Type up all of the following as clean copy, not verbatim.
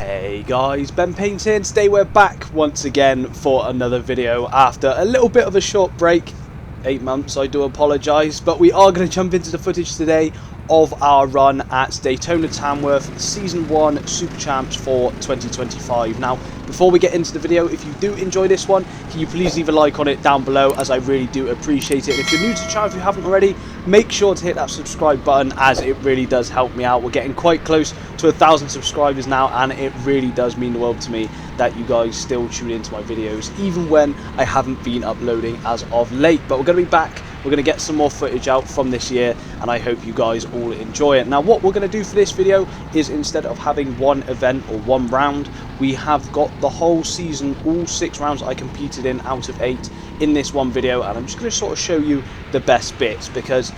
Hey guys, Ben Paints here, and today we're back once again for another video after a little bit of a short break. 8 months, I do apologise, but we are going to jump into the footage today of our run at Daytona Tamworth Season 1 SuperChamps for 2025. Now, before we get into the video, if you do enjoy this one, can you please leave a like on it down below, as I really do appreciate it. And if you're new to the channel, if you haven't already, make sure to hit that subscribe button, as it really does help me out. We're getting quite close to 1,000 subscribers now, and it really does mean the world to me that you guys still tune into my videos, even when I haven't been uploading as of late. But we're going to be back. We're going to get some more footage out from this year, and I hope you guys all enjoy it. Now, what we're going to do for this video is, instead of having one event or one round, we have got the whole season, all 6 rounds I competed in out of 8 in this one video, and I'm just going to sort of show you the best bits, because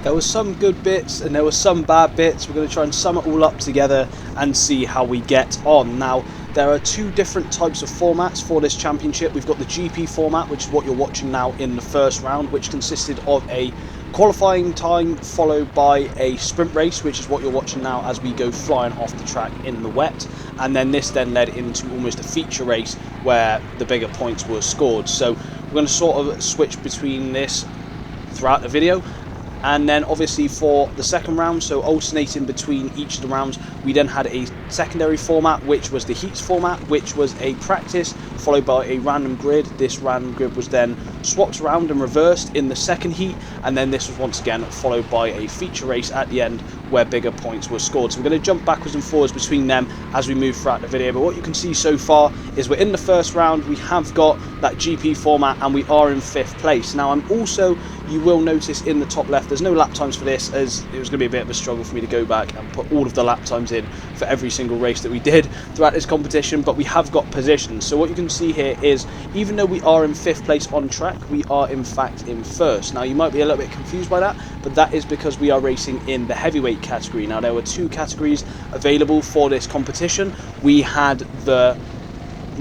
there were some good bits and there were some bad bits. We're going to try and sum it all up together and see how we get on. Now, there are 2 different types of formats for this championship. We've got the GP format, which is what you're watching now in the first round, which consisted of a qualifying time followed by a sprint race, which is what you're watching now as we go flying off the track in the wet. And then this then led into almost a feature race where the bigger points were scored. So we're going to sort of switch between this throughout the video. And then obviously for the second round, so alternating between each of the rounds, we then had a secondary format, which was the heats format, which was a practice followed by a random grid. This random grid was then swapped around and reversed in the second heat, and then this was once again followed by a feature race at the end where bigger points were scored. So we're going to jump backwards and forwards between them as we move throughout the video. But what you can see so far is we're in the first round. We have got that GP format and we are in 5th place. Now, I'm also, you will notice in the top left, there's no lap times for this, as it was going to be a bit of a struggle for me to go back and put all of the lap times in for every single race that we did throughout this competition, but we have got positions. So what you can see here is, even though we are in 5th place on track, we are in fact in 1st. Now, you might be a little bit confused by that, but that is because we are racing in the heavyweight category. Now, there were 2 categories available for this competition. We had the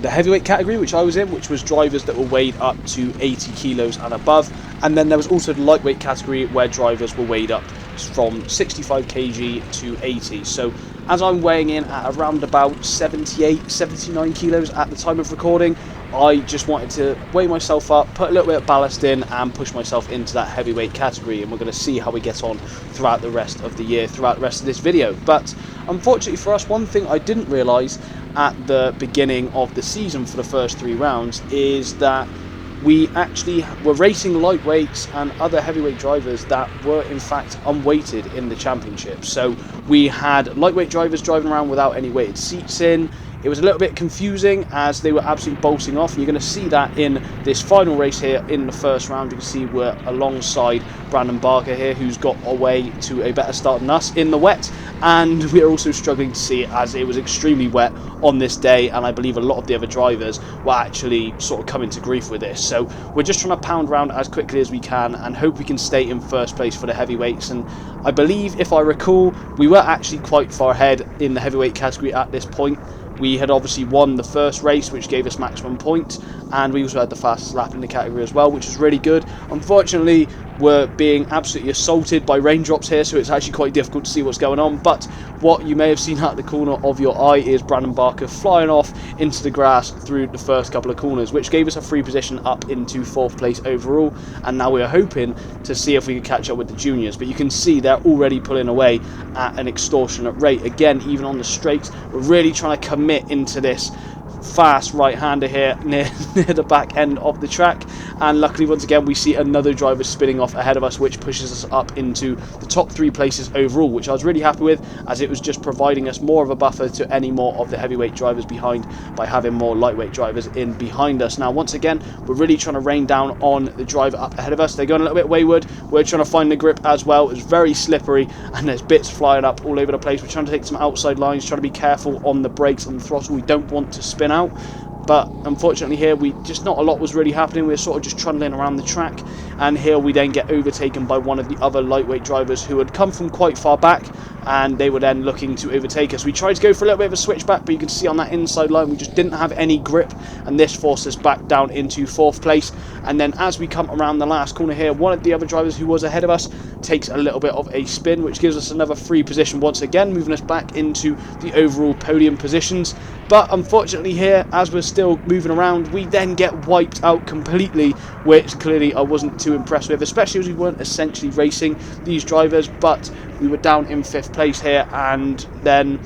heavyweight category, which I was in, which was drivers that were weighed up to 80 kilos and above, and then there was also the lightweight category where drivers were weighed up from 65 kg to 80. So as I'm weighing in at around about 78, 79 kilos at the time of recording, I just wanted to weigh myself up, put a little bit of ballast in, and push myself into that heavyweight category. And we're going to see how we get on throughout the rest of the year, throughout the rest of this video. But unfortunately for us, one thing I didn't realise at the beginning of the season for the first 3 rounds is that we actually were racing lightweights and other heavyweight drivers that were in fact unweighted in the championship. So we had lightweight drivers driving around without any weighted seats in. It was a little bit confusing as they were absolutely bolting off. And you're going to see that in this final race here in the first round. You can see we're alongside Brandon Barker here, who's got away to a better start than us in the wet. And we're also struggling to see it as it was extremely wet on this day. And I believe a lot of the other drivers were actually sort of coming to grief with this. So we're just trying to pound around as quickly as we can and hope we can stay in 1st place for the heavyweights. And I believe, if I recall, we were actually quite far ahead in the heavyweight category at this point. We had obviously won the first race, which gave us maximum points, and we also had the fastest lap in the category as well, which was really good. Unfortunately, we're being absolutely assaulted by raindrops here, so it's actually quite difficult to see what's going on. But what you may have seen out the corner of your eye is Brandon Barker flying off into the grass through the first couple of corners, which gave us a free position up into 4th place overall. And now we are hoping to see if we can catch up with the juniors. But you can see they're already pulling away at an extortionate rate. Again, even on the straights, we're really trying to commit into this fast right-hander here near the back end of the track, and luckily once again we see another driver spinning off ahead of us, which pushes us up into the top 3 places overall, which I was really happy with, as it was just providing us more of a buffer to any more of the heavyweight drivers behind by having more lightweight drivers in behind us. Now, once again, we're really trying to rain down on the driver up ahead of us. They're going a little bit wayward. We're trying to find the grip as well. It's very slippery and there's bits flying up all over the place. We're trying to take some outside lines, trying to be careful on the brakes and the throttle. We don't want to spin out. But unfortunately here, not a lot was really happening. We were sort of just trundling around the track, and here we then get overtaken by one of the other lightweight drivers who had come from quite far back. and they were then looking to overtake us. We tried to go for a little bit of a switchback, but you can see on that inside line we just didn't have any grip, and this forced us back down into 4th place. And then as we come around the last corner here, one of the other drivers who was ahead of us takes a little bit of a spin, which gives us another free position once again, moving us back into the overall podium positions. But unfortunately here, as we're still moving around, we then get wiped out completely, which clearly I wasn't too impressed with, especially as we weren't essentially racing these drivers, but we were down in 5th place here. And then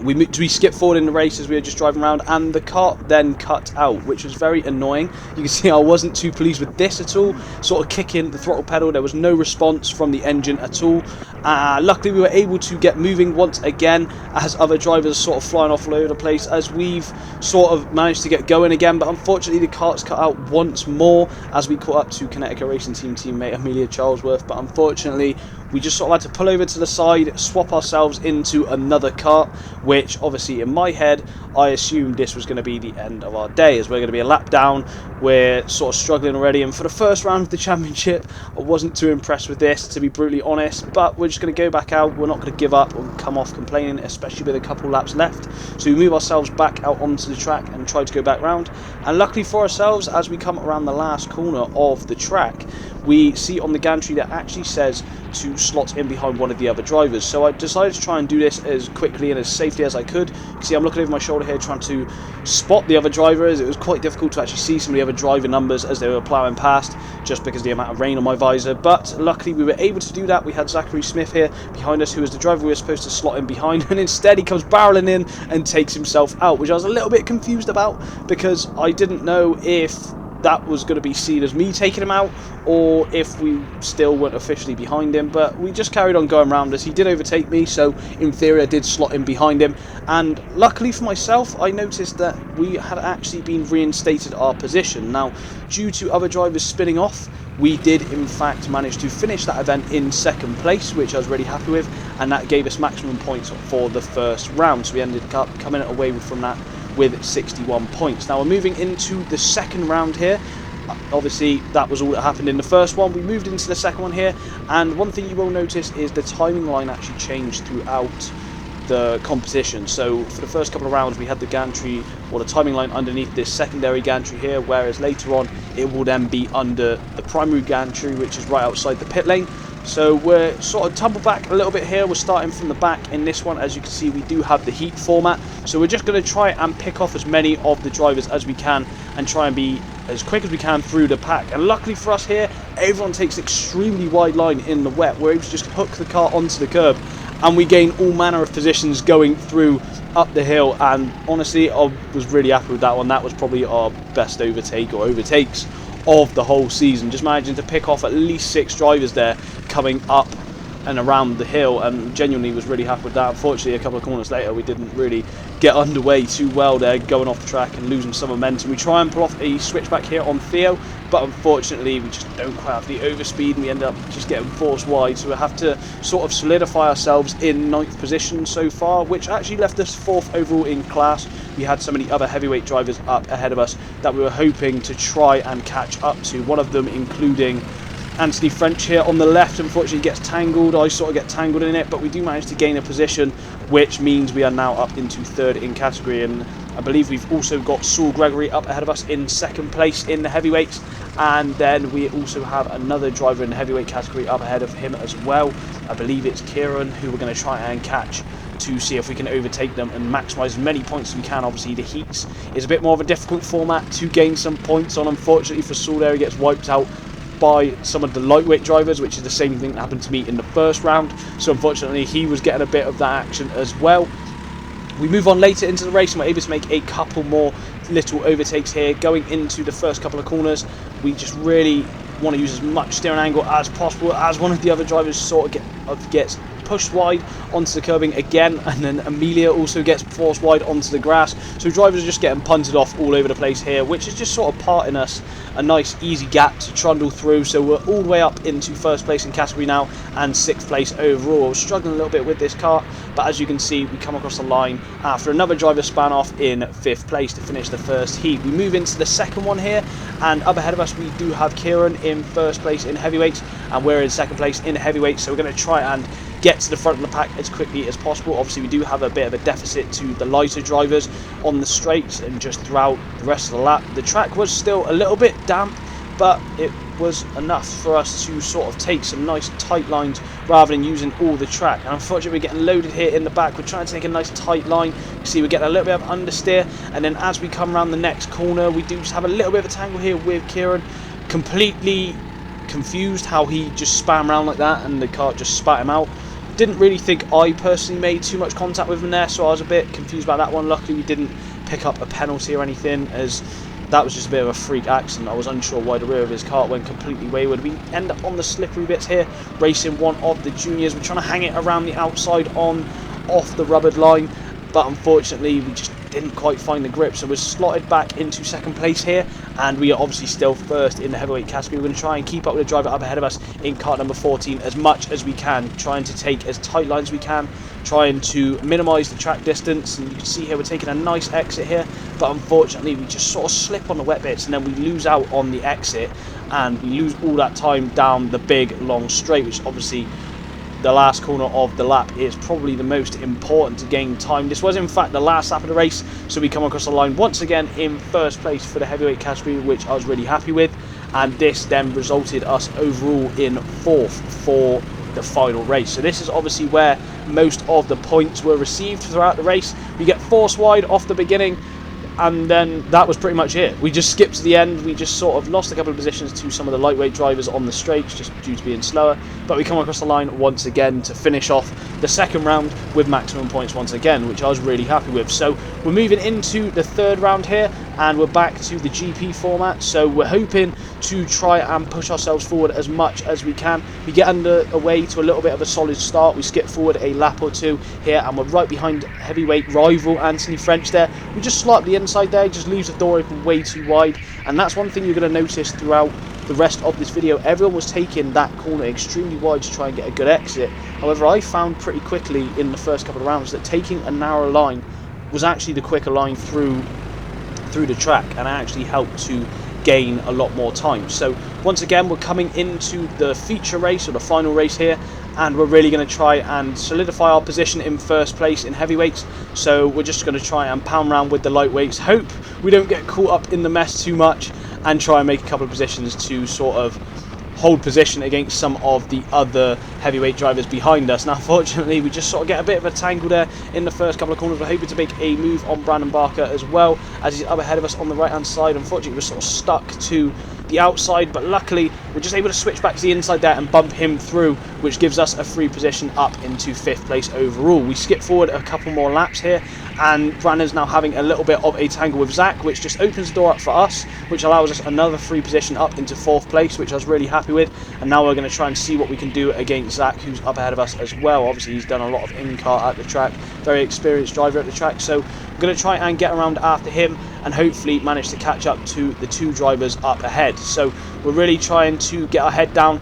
we skipped forward in the race as we were just driving around, and the kart then cut out, which was very annoying. You can see I wasn't too pleased with this at all. Sort of kicking the throttle pedal, there was no response from the engine at all. Luckily we were able to get moving once again, as other drivers sort of flying off all over the place, as we've sort of managed to get going again. But unfortunately the kart's cut out once more as we caught up to Connecticut Racing Team teammate Amelia Charlesworth. But unfortunately we just sort of had to pull over to the side, swap ourselves into another kart, which obviously in my head I assumed this was going to be the end of our day, as we're going to be a lap down. We're sort of struggling already, and for the first round of the championship I wasn't too impressed with this, to be brutally honest. But we're just going to go back out, we're not going to give up or come off complaining, especially with a couple laps left. So we move ourselves back out onto the track and try to go back round, and luckily for ourselves, as we come around the last corner of the track, we see on the gantry that actually says to slot in behind one of the other drivers. So I decided to try and do this as quickly and as safely as I could. You can see I'm looking over my shoulder here trying to spot the other drivers. It was quite difficult to actually see some of the other driver numbers as they were ploughing past, just because of the amount of rain on my visor. But luckily we were able to do that. We had Zachary Smith here behind us, who was the driver we were supposed to slot in behind, and instead he comes barreling in and takes himself out, which I was a little bit confused about, because I didn't know if that was going to be seen as me taking him out, or if we still weren't officially behind him. But we just carried on going round, as he did overtake me, so in theory I did slot in behind him. And luckily for myself, I noticed that we had actually been reinstated our position. Now, due to other drivers spinning off, we did in fact manage to finish that event in 2nd place, which I was really happy with, and that gave us maximum points for the first round. So we ended up coming away from that with 61 points. Now we're moving into the 2nd round here. Obviously that was all that happened in the first one. We moved into the 2nd one here, and one thing you will notice is the timing line actually changed throughout the competition. So for the first couple of rounds we had the gantry, or the timing line, underneath this secondary gantry here, whereas later on it will then be under the primary gantry, which is right outside the pit lane. So we're sort of tumbled back a little bit here. We're starting from the back in this one. As you can see, we do have the heat format, so we're just going to try and pick off as many of the drivers as we can and try and be as quick as we can through the pack. And luckily for us here, everyone takes an extremely wide line in the wet. We're able to just hook the car onto the curb, and we gain all manner of positions going through up the hill. And honestly, I was really happy with that one. That was probably our best overtake, or overtakes, of the whole season. Just managing to pick off at least 6 drivers there coming up and around the hill, and genuinely was really happy with that. Unfortunately, a couple of corners later we didn't really get underway too well there, going off the track and losing some momentum. We try and pull off a switchback here on Theo, but unfortunately we just don't quite have the overspeed, and we end up just getting forced wide. So we have to sort of solidify ourselves in 9th position so far, which actually left us 4th overall in class. We had so many other heavyweight drivers up ahead of us that we were hoping to try and catch up to, one of them including Anthony French here on the left. Unfortunately gets tangled. I sort of get tangled in it, but we do manage to gain a position, which means we are now up into 3rd in category. And I believe we've also got Saul Gregory up ahead of us in 2nd place in the heavyweights, and then we also have another driver in the heavyweight category up ahead of him as well. I believe it's Kieran, who we're going to try and catch to see if we can overtake them and maximise as many points as we can. Obviously the heats is a bit more of a difficult format to gain some points on. Unfortunately for Saul there, he gets wiped out by some of the lightweight drivers, which is the same thing that happened to me in the first round. So unfortunately he was getting a bit of that action as well. We move on later into the race and we're able to make a couple more little overtakes here. Going into the first couple of corners, we just really want to use as much steering angle as possible, as one of the other drivers sort of gets pushed wide onto the curbing again, and then Amelia also gets forced wide onto the grass. So drivers are just getting punted off all over the place here, which is just sort of parting us a nice easy gap to trundle through. So we're all the way up into 1st place in category now and 6th place overall. I was struggling a little bit with this car, but as you can see we come across the line after another driver span off in 5th place to finish the first heat. We move into the 2nd one here, and up ahead of us we do have Kieran in 1st place in heavyweights, and we're in 2nd place in heavyweights. So we're going to try and get to the front of the pack as quickly as possible. Obviously we do have a bit of a deficit to the lighter drivers on the straights, and just throughout the rest of the lap the track was still a little bit damp, but it was enough for us to sort of take some nice tight lines rather than using all the track. And unfortunately we're getting loaded here in the back. We're trying to take a nice tight line. You see we're getting a little bit of understeer, and then as we come around the next corner we do just have a little bit of a tangle here with Kieran. Completely confused how he just spam around like that and the kart just spat him out. Didn't really think I personally made too much contact with him there, so I was a bit confused about that one. Luckily we didn't pick up a penalty or anything, as that was just a bit of a freak accident. I was unsure why the rear of his kart went completely wayward. We end up on the slippery bits here, racing one of the juniors. We're trying to hang it around the outside off the rubbered line, but unfortunately we just didn't quite find the grip, so we're slotted back into second place here, and we are obviously still first in the heavyweight category. We're going to try and keep up with the driver up ahead of us in kart number 14 as much as we can, trying to take as tight lines as we can, trying to minimise the track distance. And you can see here we're taking a nice exit here, but unfortunately we just sort of slip on the wet bits, and then we lose out on the exit, and we lose all that time down the big long straight, which obviously the last corner of the lap is probably the most important to gain time. This was in fact the last lap of the race, so we come across the line once again in first place for the heavyweight category, which I was really happy with, and this then resulted us overall in fourth for the final race. So this is obviously where most of the points were received throughout the race. We get force wide off the beginning, and then that was pretty much it. We just skipped to the end. We just sort of lost a couple of positions to some of the lightweight drivers on the straights just due to being slower, but we come across the line once again to finish off the second round with maximum points once again, which I was really happy with. So we're moving into the third round here, and we're back to the GP format, so we're hoping to try and push ourselves forward as much as we can. We get away to a little bit of a solid start. We skip forward a lap or two here, and we're right behind heavyweight rival Anthony French there. We just slot up the inside there, just leaves the door open way too wide, and that's one thing you're going to notice throughout the rest of this video. Everyone was taking that corner extremely wide to try and get a good exit. However, I found pretty quickly in the first couple of rounds that taking a narrow line was actually the quicker line through the track, and it actually helped to gain a lot more time. So once again we're coming into the feature race, or the final race here, and we're really going to try and solidify our position in first place in heavyweights. So we're just going to try and pound around with the lightweights, hope we don't get caught up in the mess too much, and try and make a couple of positions to sort of hold position against some of the other heavyweight drivers behind us. Now unfortunately we just sort of get a bit of a tangle there in the first couple of corners. We're hoping to make a move on Brandon Barker as well, as he's up ahead of us on the right hand side. Unfortunately we're sort of stuck to the outside, but luckily we're just able to switch back to the inside there and bump him through, which gives us a free position up into 5th place overall. We skip forward a couple more laps here, and Brandon's now having a little bit of a tangle with Zach, which just opens the door up for us, which allows us another free position up into 4th place, which I was really happy with. And now we're going to try and see what we can do against Zach, who's up ahead of us as well. Obviously he's done a lot of in-car at the track, very experienced driver at the track, so we're going to try and get around after him and hopefully manage to catch up to the two drivers up ahead. So we're really trying to get our head down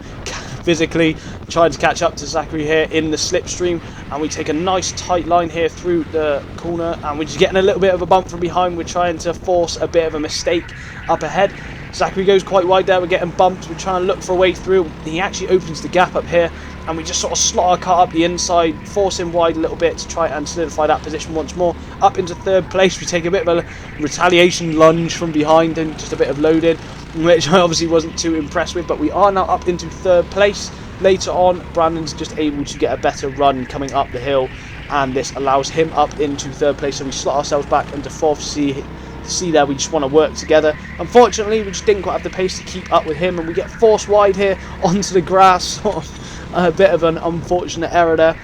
physically, trying to catch up to Zachary here in the slipstream, and we take a nice tight line here through the corner, and we're just getting a little bit of a bump from behind. We're trying to force a bit of a mistake up ahead. Zachary goes quite wide there, we're getting bumped, we're trying to look for a way through. He actually opens the gap up here, and we just sort of slot our car up the inside, force him wide a little bit to try and solidify that position once more. Up into 3rd place, we take a bit of a retaliation lunge from behind and just a bit of loading, which I obviously wasn't too impressed with, but we are now up into 3rd place. Later on, Brandon's just able to get a better run coming up the hill, and this allows him up into 3rd place, so we slot ourselves back into 4th. See there, we just want to work together. Unfortunately, we just didn't quite have the pace to keep up with him, and we get forced wide here onto the grass. Sort of a bit of an unfortunate error there.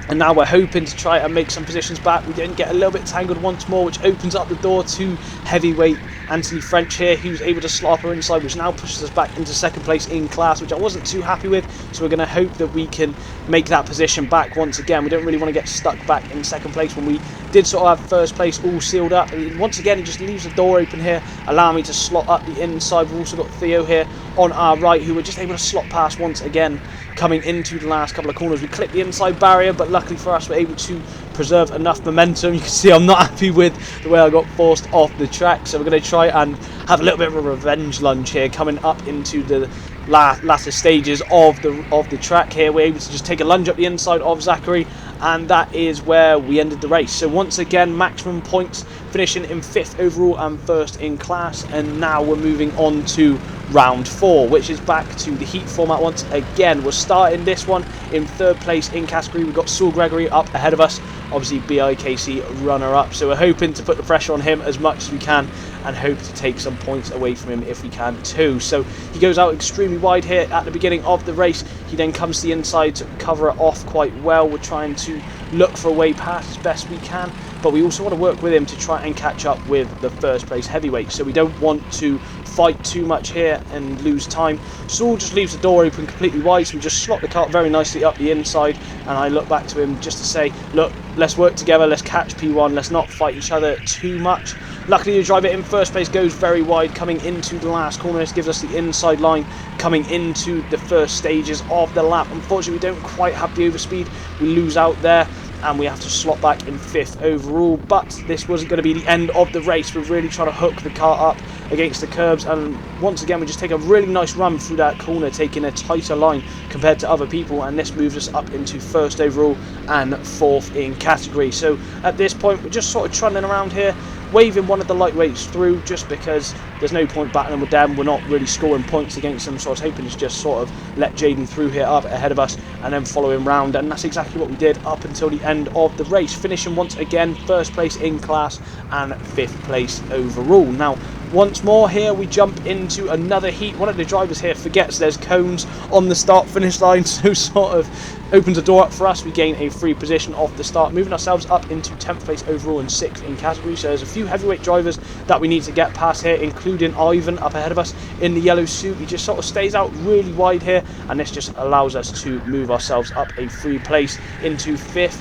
And now we're hoping to try and make some positions back. We didn't get a little bit tangled once more, which opens up the door to heavyweight Anthony French here, who's able to slot her inside, which now pushes us back into 2nd place in class, which I wasn't too happy with. So we're going to hope that we can make that position back once again. We don't really want to get stuck back in 2nd place when we did sort of have 1st place all sealed up. And once again, he just leaves the door open here, allowing me to slot up the inside. We've also got Theo here on our right, who we're just able to slot past once again coming into the last couple of corners. We clip the inside barrier, but luckily for us we're able to preserve enough momentum. You can see I'm not happy with the way I got forced off the track, so we're going to try and have a little bit of a revenge lunge here coming up into the latter stages of the track here. We're able to just take a lunge up the inside of Zachary, and that is where we ended the race. So once again, maximum points, finishing in 5th overall and 1st in class. And now we're moving on to round 4, which is back to the heat format once again. We're starting this one in 3rd place in category. We've got Saul Gregory up ahead of us, obviously BIKC runner up, so we're hoping to put the pressure on him as much as we can and hope to take some points away from him if we can too. So he goes out extremely wide here at the beginning of the race. He then comes to the inside to cover it off quite well. We're trying to look for a way past as best we can, but we also want to work with him to try and catch up with the 1st place heavyweight, so we don't want to fight too much here and lose time. Saul just leaves the door open completely wide, so we just slot the kart very nicely up the inside, and I look back to him just to say, look, let's work together, let's catch P1, let's not fight each other too much. Luckily the driver in 1st place goes very wide coming into the last corner. This gives us the inside line coming into the 1st stages of the lap. Unfortunately we don't quite have the overspeed, we lose out there, and we have to slot back in 5th overall. But this wasn't going to be the end of the race. We're really trying to hook the car up against the curbs, and once again we just take a really nice run through that corner, taking a tighter line compared to other people, and this moves us up into 1st overall and 4th in category. So at this point we're just sort of trundling around here, waving one of the lightweights through, just because there's no point battling with them. We're not really scoring points against them, so I was hoping to just sort of let Jaden through here up ahead of us and then follow him round, and that's exactly what we did up until the end of the race, finishing once again 1st place in class and 5th place overall. Now once more here we jump into another heat. One of the drivers here forgets there's cones on the start finish line, so sort of opens a door up for us. We gain a free position off the start, moving ourselves up into 10th place overall and 6th in category. So there's a few heavyweight drivers that we need to get past here, including Ivan up ahead of us in the yellow suit. He just sort of stays out really wide here, and this just allows us to move ourselves up a free place into 5th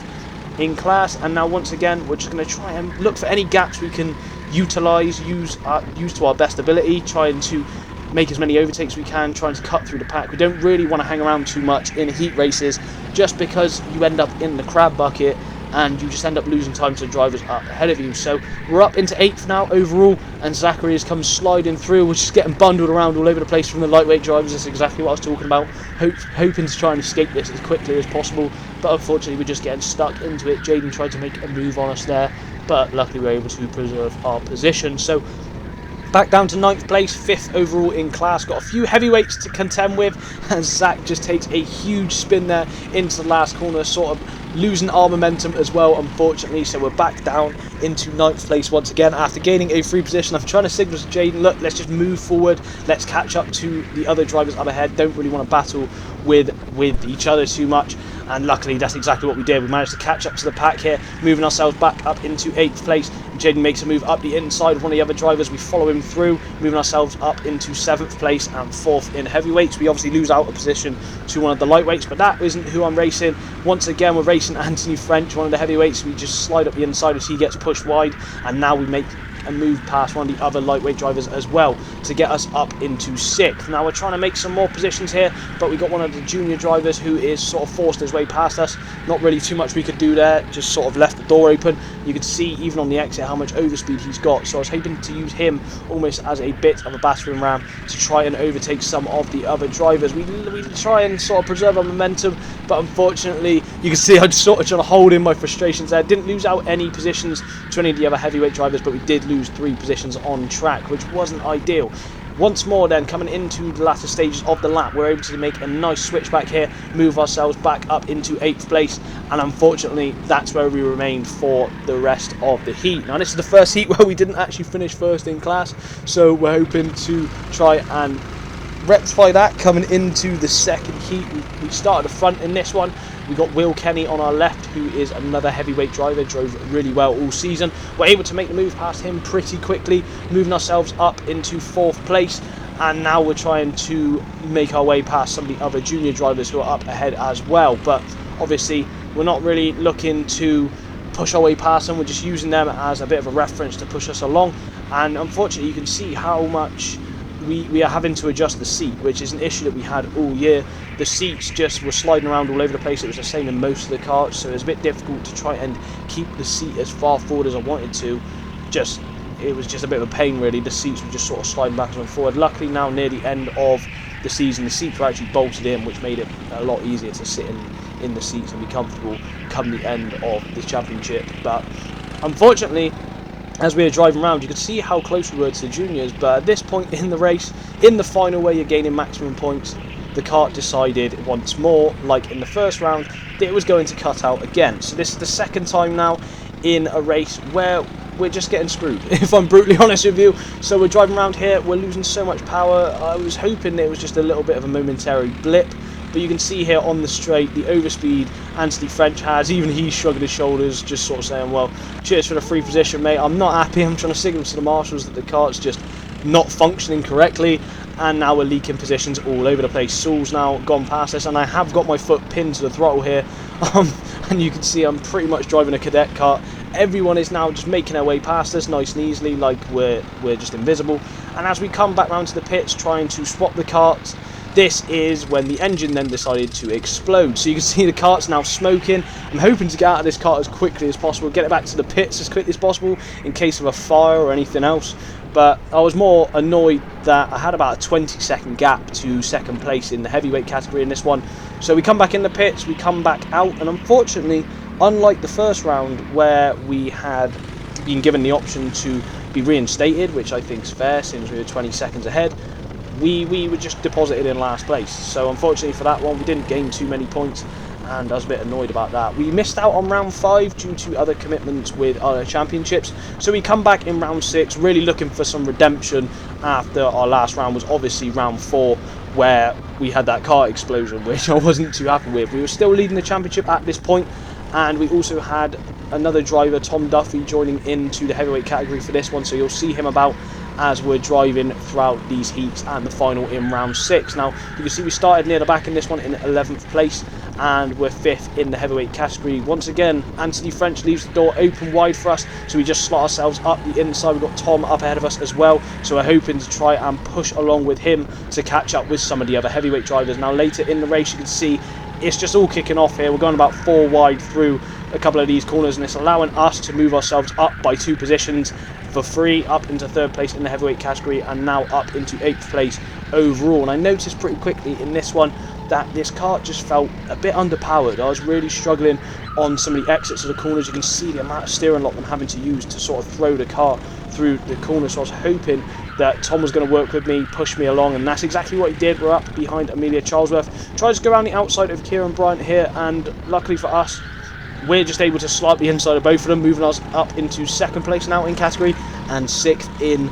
in class. And now once again we're just going to try and look for any gaps we can use to our best ability, trying to make as many overtakes we can, trying to cut through the pack. We don't really want to hang around too much in heat races, just because you end up in the crab bucket and you just end up losing time to the drivers up ahead of you. So we're up into 8th now overall, and Zachary has come sliding through. We're just getting bundled around all over the place from the lightweight drivers. That's exactly what I was talking about, hoping to try and escape this as quickly as possible, but unfortunately we're just getting stuck into it. Jaden tried to make a move on us there, but luckily we were able to preserve our position. So back down to 9th place, 5th overall in class. Got a few heavyweights to contend with, and Zach just takes a huge spin there into the last corner, sort of losing our momentum as well, unfortunately. So we're back down into 9th place once again after gaining a free position. I'm trying to signal to Jaden, look, let's just move forward, let's catch up to the other drivers up ahead, don't really want to battle with each other too much. And luckily that's exactly what we did. We managed to catch up to the pack here, moving ourselves back up into 8th place. Jaden makes a move up the inside of one of the other drivers. We follow him through, moving ourselves up into 7th place and 4th in heavyweights. We obviously lose out a position to one of the lightweights, but that isn't who I'm racing. Once again we're racing Anthony French, one of the heavyweights. We just slide up the inside as he gets pushed wide, and now we make a move past one of the other lightweight drivers as well to get us up into 6th. Now we're trying to make some more positions here, but we got one of the junior drivers who is sort of forced his way past us. Not really too much we could do there, just sort of left the door open. You could see even on the exit how much overspeed he's got, so I was hoping to use him almost as a bit of a battering ram to try and overtake some of the other drivers. We try and sort of preserve our momentum, but unfortunately you can see I'm sort of trying to hold in my frustrations there. Didn't lose out any positions to any of the other heavyweight drivers, but we did lose 3 positions on track, which wasn't ideal. Once more then, coming into the latter stages of the lap, we're able to make a nice switch back here, move ourselves back up into 8th place, and unfortunately that's where we remained for the rest of the heat. Now this is the first heat where we didn't actually finish first in class, so we're hoping to try and rectify that coming into the second heat. We started the front in this one. We got Will Kenny on our left, who is another heavyweight driver, drove really well all season. We're able to make the move past him pretty quickly, moving ourselves up into 4th place, and now we're trying to make our way past some of the other junior drivers who are up ahead as well. But obviously we're not really looking to push our way past them, we're just using them as a bit of a reference to push us along. And unfortunately you can see how much we are having to adjust the seat, which is an issue that we had all year. The seats just were sliding around all over the place. It was the same in most of the karts, so it was a bit difficult to try and keep the seat as far forward as I wanted to, just it was just a bit of a pain really. The seats were just sort of sliding backwards and forward. Luckily now near the end of the season, the seats were actually bolted in, which made it a lot easier to sit in the seats and be comfortable come the end of the championship. But unfortunately, as we were driving around, you could see how close we were to the juniors, but at this point in the race, in the final where you're gaining maximum points, the kart decided once more, like in the first round, that it was going to cut out again. So this is the second time now in a race where we're just getting screwed, if I'm brutally honest with you. So we're driving around here, we're losing so much power. I was hoping it was just a little bit of a momentary blip, but you can see here on the straight, the overspeed Anthony French has, even he's shrugging his shoulders, just sort of saying, well, cheers for the free position, mate. I'm not happy. I'm trying to signal to the marshals that the kart's just not functioning correctly, and now we're leaking positions all over the place. Saul's now gone past us, and I have got my foot pinned to the throttle here, and you can see I'm pretty much driving a cadet kart. Everyone is now just making their way past us nice and easily, like we're just invisible. And as we come back round to the pits trying to swap the karts, this is when the engine then decided to explode. So you can see the kart's now smoking. I'm hoping to get out of this kart as quickly as possible, get it back to the pits as quickly as possible in case of a fire or anything else. But I was more annoyed that I had about a 20-second gap to second place in the heavyweight category in this one. So we come back in the pits, we come back out, and unfortunately, unlike the first round where we had been given the option to be reinstated, which I think is fair since we were 20 seconds ahead, we were just deposited in last place. So unfortunately for that one, we didn't gain too many points, and I was a bit annoyed about that. We missed out on round 5 due to other commitments with other championships, so we come back in round 6 really looking for some redemption after our last round was obviously round 4, where we had that car explosion, which I wasn't too happy with. We were still leading the championship at this point, and we also had another driver, Tom Duffy, joining into the heavyweight category for this one, so you'll see him about as we're driving throughout these heats and the final in round 6. Now you can see we started near the back in this one in 11th place, and we're 5th in the heavyweight category. Once again, Anthony French leaves the door open wide for us, so we just slot ourselves up the inside. We've got Tom up ahead of us as well, so we're hoping to try and push along with him to catch up with some of the other heavyweight drivers. Now later in the race you can see it's just all kicking off here. We're going about 4 wide through a couple of these corners, and it's allowing us to move ourselves up by 2 positions for free, up into 3rd place in the heavyweight category, and now up into 8th place overall. And I noticed pretty quickly in this one that this kart just felt a bit underpowered. I was really struggling on some of the exits of the corners. You can see the amount of steering lock I'm having to use to sort of throw the kart through the corner, so I was hoping that Tom was going to work with me, push me along, and that's exactly what he did. We're up behind Amelia Charlesworth. Tries to go around the outside of Kieran Bryant here, and luckily for us, we're just able to slide the inside of both of them, moving us up into 2nd place now in category and 6th in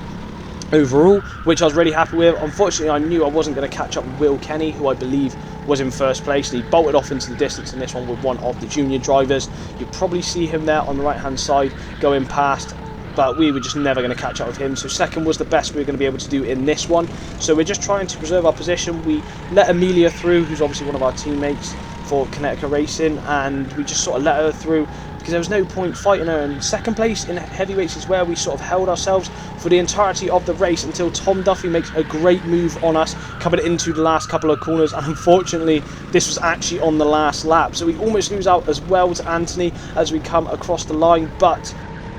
overall, which I was really happy with. Unfortunately, I knew I wasn't going to catch up with Will Kenny, who I believe was in 1st place, and he bolted off into the distance in this one with one of the junior drivers. You probably see him there on the right hand side going past, but we were just never going to catch up with him. So 2nd was the best we were going to be able to do in this one. So we're just trying to preserve our position. We let Amelia through, who's obviously one of our teammates for Connecticut Racing, and we just sort of let her through because there was no point fighting her. And 2nd place in heavyweights is where we sort of held ourselves for the entirety of the race until Tom Duffy makes a great move on us coming into the last couple of corners, and unfortunately this was actually on the last lap, so we almost lose out as well to Anthony as we come across the line, but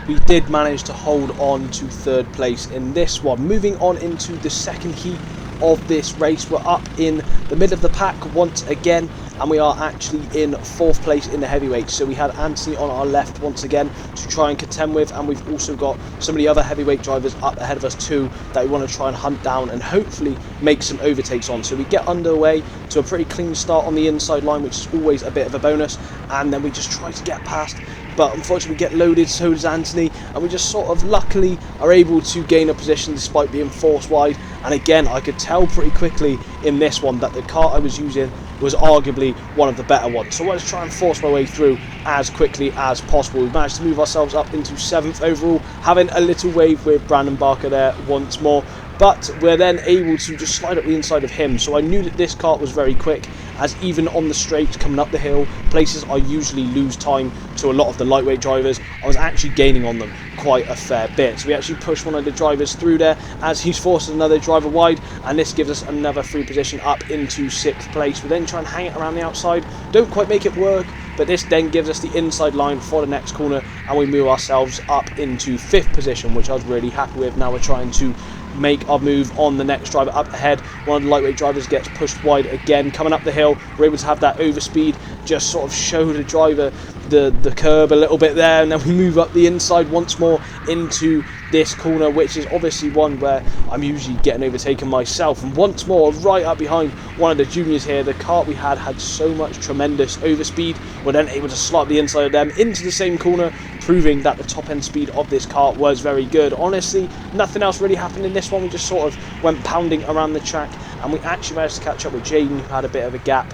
we did manage to hold on to 3rd place in this one. Moving on into the 2nd heat of this race, we're up in the middle of the pack once again, and we are actually in 4th place in the heavyweights. So we had Anthony on our left once again to try and contend with, and we've also got some of the other heavyweight drivers up ahead of us too that we want to try and hunt down and hopefully make some overtakes on. So we get underway to a pretty clean start on the inside line, which is always a bit of a bonus, and then we just try to get past, but unfortunately we get loaded, so does Anthony, and we just sort of luckily are able to gain a position despite being forced wide. And again, I could tell pretty quickly in this one that the kart I was using was arguably one of the better ones, so I was trying to force my way through as quickly as possible. We managed to move ourselves up into 7th overall, having a little wave with Brandon Barker there once more, but we're then able to just slide up the inside of him. So I knew that this kart was very quick, as even on the straights coming up the hill, places I usually lose time to a lot of the lightweight drivers, I was actually gaining on them quite a fair bit. So we actually pushed one of the drivers through there as he's forced another driver wide, and this gives us another free position up into 6th place. We then try and hang it around the outside, don't quite make it work, but but this then gives us the inside line for the next corner, and we move ourselves up into 5th position, which I was really happy with. Now we're trying to make our move on the next driver up ahead. One of the lightweight drivers gets pushed wide again. Coming up the hill, we're able to have that overspeed, just sort of show the driver the curb a little bit there, and then we move up the inside once more into this corner, which is obviously one where I'm usually getting overtaken myself. And once more, right up behind one of the juniors here, the kart we had so much tremendous overspeed. We're then able to slot the inside of them into the same corner, proving that the top end speed of this kart was very good. Honestly, nothing else really happened in this one. We just sort of went pounding around the track, and we actually managed to catch up with Jaden, who had a bit of a gap,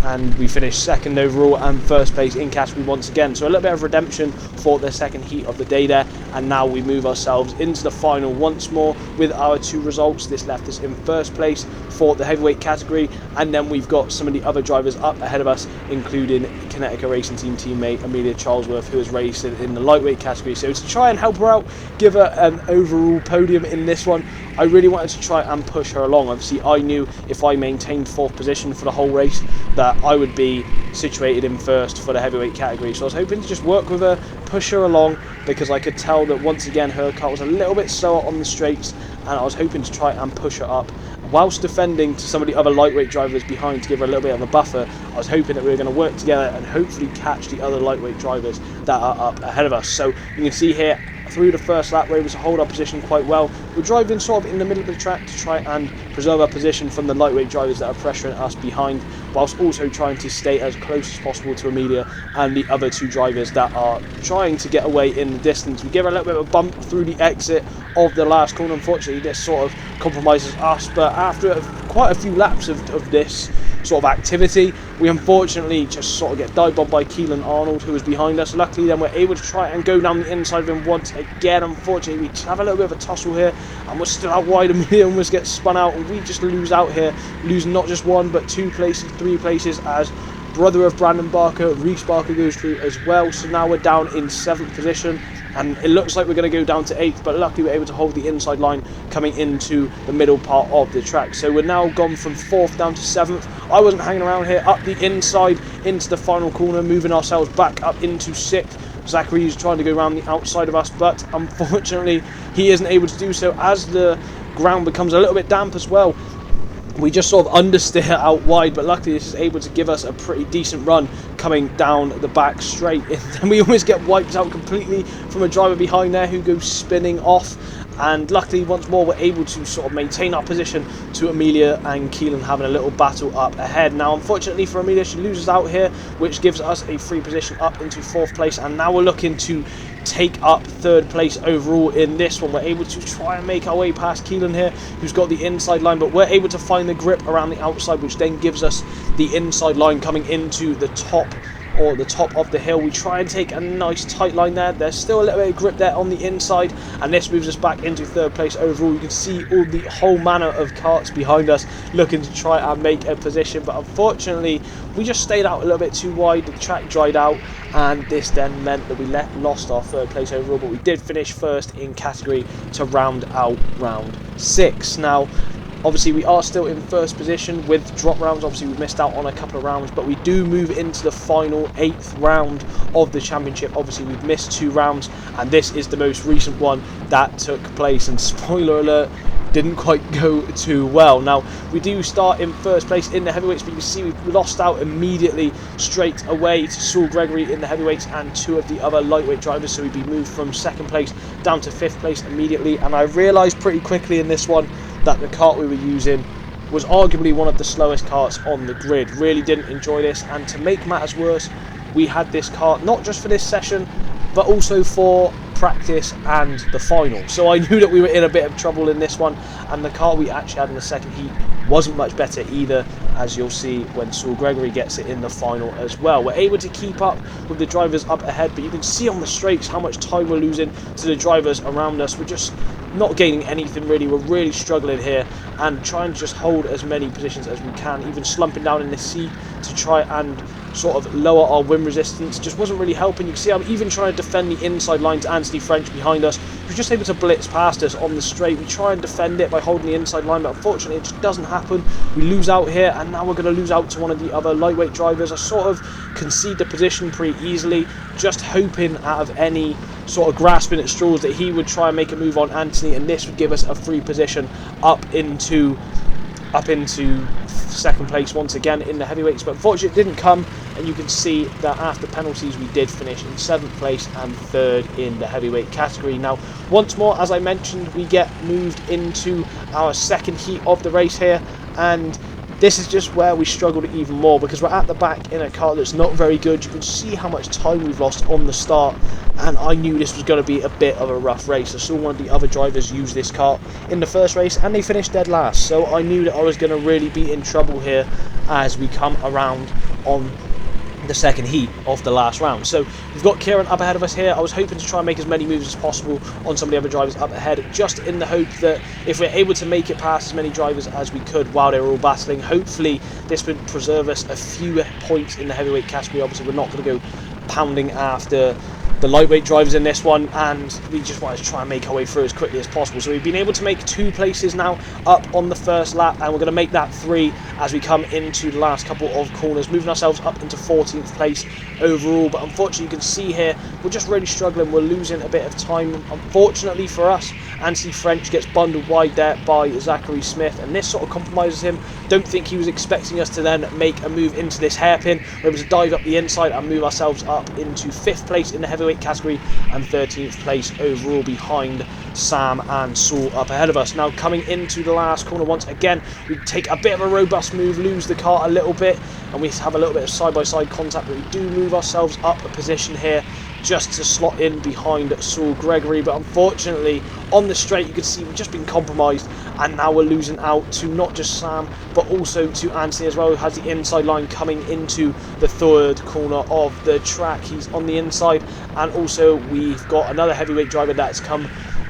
and we finished 2nd overall and 1st place in category once again. So a little bit of redemption for the second heat of the day there, and now we move ourselves into the final once more with our 2 results. This left us in 1st place for the heavyweight category, and then we've got some of the other drivers up ahead of us, including Connecticut Racing Team teammate Amelia Charlesworth, who is racing in the lightweight category. So to try and help her out, give her an overall podium in this one, I really wanted to try and push her along. Obviously, I knew if I maintained 4th position for the whole race that I would be situated in 1st for the heavyweight category. So I was hoping to just work with her, push her along, because I could tell that once again her car was a little bit slower on the straights, and I was hoping to try and push her up whilst defending to some of the other lightweight drivers behind to give her a little bit of a buffer. I was hoping that we were going to work together and hopefully catch the other lightweight drivers that are up ahead of us. So you can see here, through the first lap, we're able to hold our position quite well. We're driving sort of in the middle of the track to try and preserve our position from the lightweight drivers that are pressuring us behind, whilst also trying to stay as close as possible to Amelia and the other 2 drivers that are trying to get away in the distance. We give her a little bit of a bump through the exit of the last corner. Unfortunately, this sort of compromises us, but after quite a few laps of this sort of activity, we unfortunately just sort of get dive bombed by Keelan Arnold, who was behind us. Luckily then we're able to try and go down the inside of him once again. Unfortunately, we have a little bit of a tussle here, and we're still out wide, and we almost get spun out, and we just lose out here, losing not just 1 but 2 places, 3 places, as brother of Brandon Barker, Reese Barker, goes through as well. So now we're down in 7th position, and it looks like we're going to go down to 8th, but luckily we're able to hold the inside line coming into the middle part of the track. So we're now gone from 4th down to 7th. I wasn't hanging around here, up the inside into the final corner, moving ourselves back up into 6th. Zachary is trying to go around the outside of us, but unfortunately he isn't able to do so as the ground becomes a little bit damp as well. We just sort of understeer out wide, but luckily this is able to give us a pretty decent run coming down the back straight. And we almost get wiped out completely from a driver behind there who goes spinning off. And luckily once more we're able to sort of maintain our position to Amelia and Keelan having a little battle up ahead. Now unfortunately for Amelia, she loses out here, which gives us a free position up into 4th place, and now we're looking to take up 3rd place overall in this one. We're able to try and make our way past Keelan here, who's got the inside line, but we're able to find the grip around the outside, which then gives us the inside line coming into the top of the hill. We try and take a nice tight line there. There's still a little bit of grip there on the inside, and this moves us back into 3rd place overall. You can see all the whole manner of karts behind us looking to try and make a position, but unfortunately we just stayed out a little bit too wide. The track dried out, and this then meant that we lost our 3rd place overall, but we did finish 1st in category to round out round 6. Now obviously we are still in 1st position with drop rounds. Obviously we missed out on a couple of rounds, but we do move into the final 8th round of the championship. Obviously we've missed 2 rounds, and this is the most recent one that took place, and spoiler alert, didn't quite go too well. Now we do start in 1st place in the heavyweights, but you can see we've lost out immediately straight away to Saul Gregory in the heavyweights and 2 of the other lightweight drivers, so we'd be moved from 2nd place down to 5th place immediately. And I realised pretty quickly in this one that the kart we were using was arguably one of the slowest karts on the grid. Really didn't enjoy this, and to make matters worse, we had this kart not just for this session but also for practice and the final. So I knew that we were in a bit of trouble in this one, and the kart we actually had in the second heat wasn't much better either, as you'll see when Saul Gregory gets it in the final as well. We're able to keep up with the drivers up ahead, but you can see on the straights how much time we're losing to the drivers around us. We're just not gaining anything really. We're really struggling here and trying to just hold as many positions as we can, even slumping down in the seat to try and sort of lower our wind resistance just wasn't really helping. You can see I'm even trying to defend the inside line to Anthony French behind us, was just able to blitz past us on the straight. We try and defend it by holding the inside line, but unfortunately it just doesn't happen. We lose out here, and now we're going to lose out to one of the other lightweight drivers. I sort of concede the position pretty easily, just hoping out of any sort of grasping at straws that he would try and make a move on Anthony, and this would give us a free position up into second place once again in the heavyweights. But unfortunately it didn't come, and you can see that after penalties we did finish in 7th place and 3rd in the heavyweight category. Now once more, as I mentioned, we get moved into our second heat of the race here, and this is just where we struggled even more because we're at the back in a car that's not very good. You can see how much time we've lost on the start, and I knew this was going to be a bit of a rough race. I saw one of the other drivers use this car in the first race and they finished dead last, so I knew that I was going to really be in trouble here as we come around on the second heat of the last round. So we've got Kieran up ahead of us here. I was hoping to try and make as many moves as possible on some of the other drivers up ahead, just in the hope that if we're able to make it past as many drivers as we could while they were all battling, hopefully this would preserve us a few points in the heavyweight category. Obviously we're not going to go pounding after the lightweight drivers in this one, and we just wanted to try and make our way through as quickly as possible. So we've been able to make 2 places now up on the first lap, and we're going to make that 3 as we come into the last couple of corners, moving ourselves up into 14th place overall. But unfortunately you can see here we're just really struggling. We're losing a bit of time. Unfortunately for us, Anthony French gets bundled wide there by Zachary Smith, and this sort of compromises him. Don't think he was expecting us to then make a move into this hairpin. We're able to dive up the inside and move ourselves up into 5th place in the heavyweight category and 13th place overall behind Sam and Saul up ahead of us. Now coming into the last corner once again, we take a bit of a robust move, lose the car a little bit, and we have a little bit of side-by-side contact, but we do move ourselves up a position here just to slot in behind Saul Gregory. But unfortunately on the straight you can see we've just been compromised, and now we're losing out to not just Sam but also to Anthony as well, who has the inside line coming into the 3rd corner of the track. He's on the inside, and also we've got another heavyweight driver that's come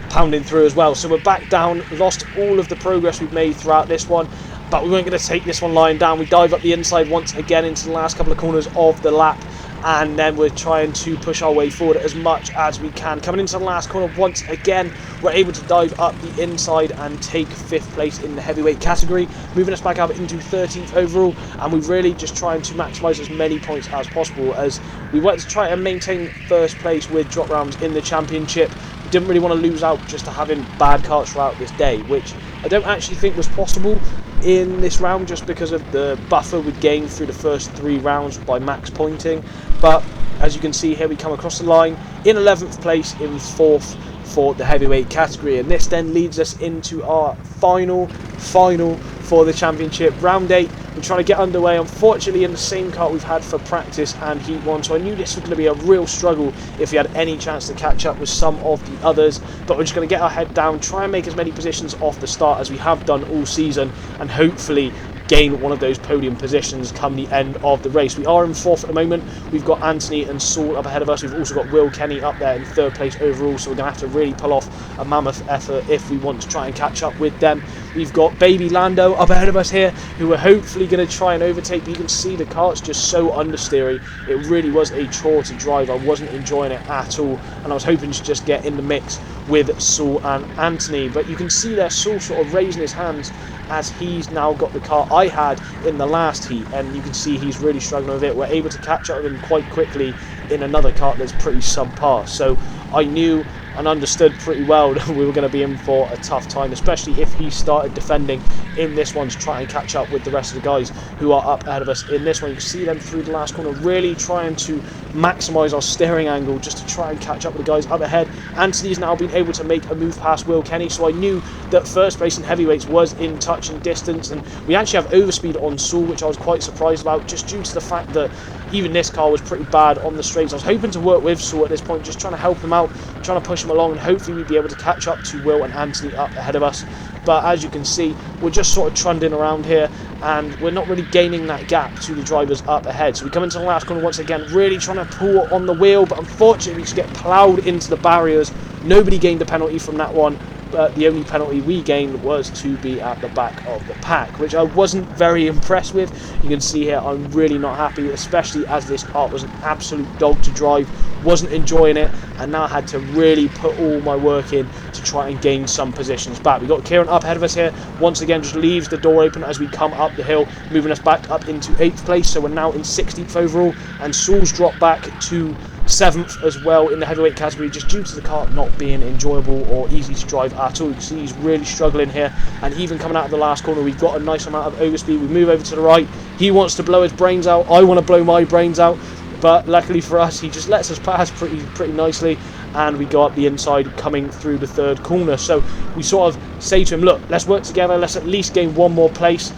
pounding through as well. So we're back down, lost all of the progress we've made throughout this one, but we weren't going to take this one lying down. We dive up the inside once again into the last couple of corners of the lap, and then we're trying to push our way forward as much as we can. Coming into the last corner once again, we're able to dive up the inside and take 5th place in the heavyweight category, moving us back up into 13th overall, and we're really just trying to maximise as many points as possible as we want to try and maintain 1st place with drop rounds in the championship. We didn't really want to lose out just to having bad carts throughout this day, which I don't actually think was possible in this round just because of the buffer we gained through the first 3 rounds by max pointing. But as you can see here, we come across the line in 11th place in 4th for the heavyweight category, and this then leads us into our final for the championship, round 8. We're trying to get underway, unfortunately in the same car we've had for practice and heat 1, so I knew this was going to be a real struggle if we had any chance to catch up with some of the others. But we're just going to get our head down, try and make as many positions off the start as we have done all season, and hopefully gain one of those podium positions come the end of the race. We are in 4th at the moment. We've got Anthony and Saul up ahead of us. We've also got Will Kenny up there in 3rd place overall, so we're going to have to really pull off a mammoth effort if we want to try and catch up with them. We've got Baby Lando up ahead of us here, who we're hopefully going to try and overtake, but you can see the cart's just so understeery. It really was a chore to drive. I wasn't enjoying it at all, and I was hoping to just get in the mix with Saul and Anthony. But you can see there Saul sort of raising his hands as he's now got the car I had in the last heat, and you can see he's really struggling with it. We're able to catch up with him quite quickly in another car that's pretty subpar, so I knew and understood pretty well that we were going to be in for a tough time, especially if he started defending in this one to try and catch up with the rest of the guys who are up ahead of us in this one. You can see them through the last corner really trying to maximise our steering angle just to try and catch up with the guys up ahead. Anthony's now been able to make a move past Will Kenny, so I knew that 1st place in heavyweights was in touch and distance, and we actually have overspeed on Saul, which I was quite surprised about, just due to the fact that even this car was pretty bad on the straights. I was hoping to work with Saul at this point, just trying to help him out, trying to push him along, and hopefully we'd be able to catch up to Will and Anthony up ahead of us. But as you can see, we're just sort of trundling around here, and we're not really gaining that gap to the drivers up ahead. So we come into the last corner once again, really trying to pull on the wheel, but unfortunately we just get ploughed into the barriers. Nobody gained a penalty from that one. But the only penalty we gained was to be at the back of the pack, which I wasn't very impressed with. You can see here I'm really not happy, especially as this car was an absolute dog to drive, wasn't enjoying it, and now I had to really put all my work in to try and gain some positions back. We've got Kieran up ahead of us here, once again just leaves the door open as we come up the hill, moving us back up into 8th place, so we're now in 16th overall, and Saul's dropped back to 7th as well in the heavyweight category, just due to the car not being enjoyable or easy to drive at all. You can see he's really struggling here, and even coming out of the last corner, we've got a nice amount of overspeed. We move over to the right, he wants to blow his brains out, I want to blow my brains out, but luckily for us, he just lets us pass pretty nicely, and we go up the inside coming through the 3rd corner. So we sort of say to him, look, let's work together, let's at least gain one more place,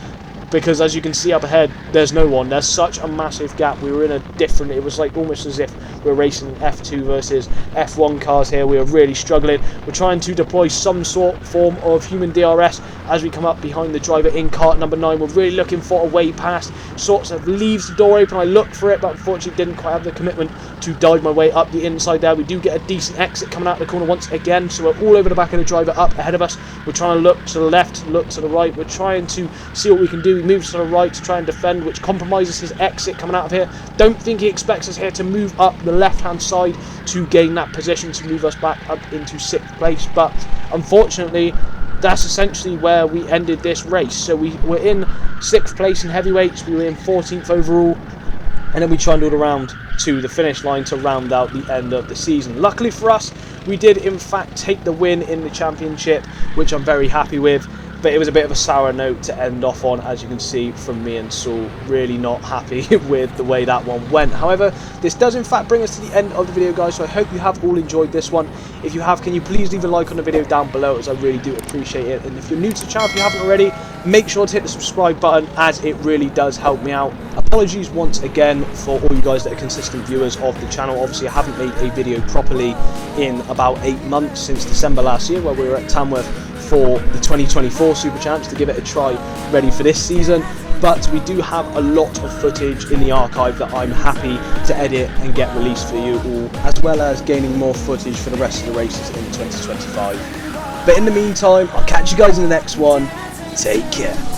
because as you can see up ahead, there's no one. There's such a massive gap. We were in a different, it was like almost as if we're racing F2 versus F1 cars here. We are really struggling. We're trying to deploy some form of human DRS as we come up behind the driver in kart number 9. We're really looking for a way past. Sorts of leaves the door open. I looked for it, but unfortunately didn't quite have the commitment to dive my way up the inside there. We do get a decent exit coming out the corner once again, so we're all over the back of the driver up ahead of us. We're trying to look to the left, look to the right. We're trying to see what we can do. He moves to the right to try and defend, which compromises his exit coming out of here. Don't think he expects us here to move up the left hand side to gain that position to move us back up into 6th place, but unfortunately that's essentially where we ended this race. So we were in 6th place in heavyweights, we were in 14th overall, and then we trundled around to the finish line to round out the end of the season. Luckily for us, we did in fact take the win in the championship, which I'm very happy with, but it was a bit of a sour note to end off on, as you can see from me and Saul. Really not happy with the way that one went. However, this does in fact bring us to the end of the video, guys, so I hope you have all enjoyed this one. If you have, can you please leave a like on the video down below, as I really do appreciate it. And if you're new to the channel, if you haven't already, make sure to hit the subscribe button, as it really does help me out. Apologies once again for all you guys that are consistent viewers of the channel. Obviously I haven't made a video properly in about 8 months, since December last year, where we were at Tamworth for the 2024 SuperChamps to give it a try, ready for this season. But we do have a lot of footage in the archive that I'm happy to edit and get released for you all, as well as gaining more footage for the rest of the races in 2025. But in the meantime, I'll catch you guys in the next one. Take care.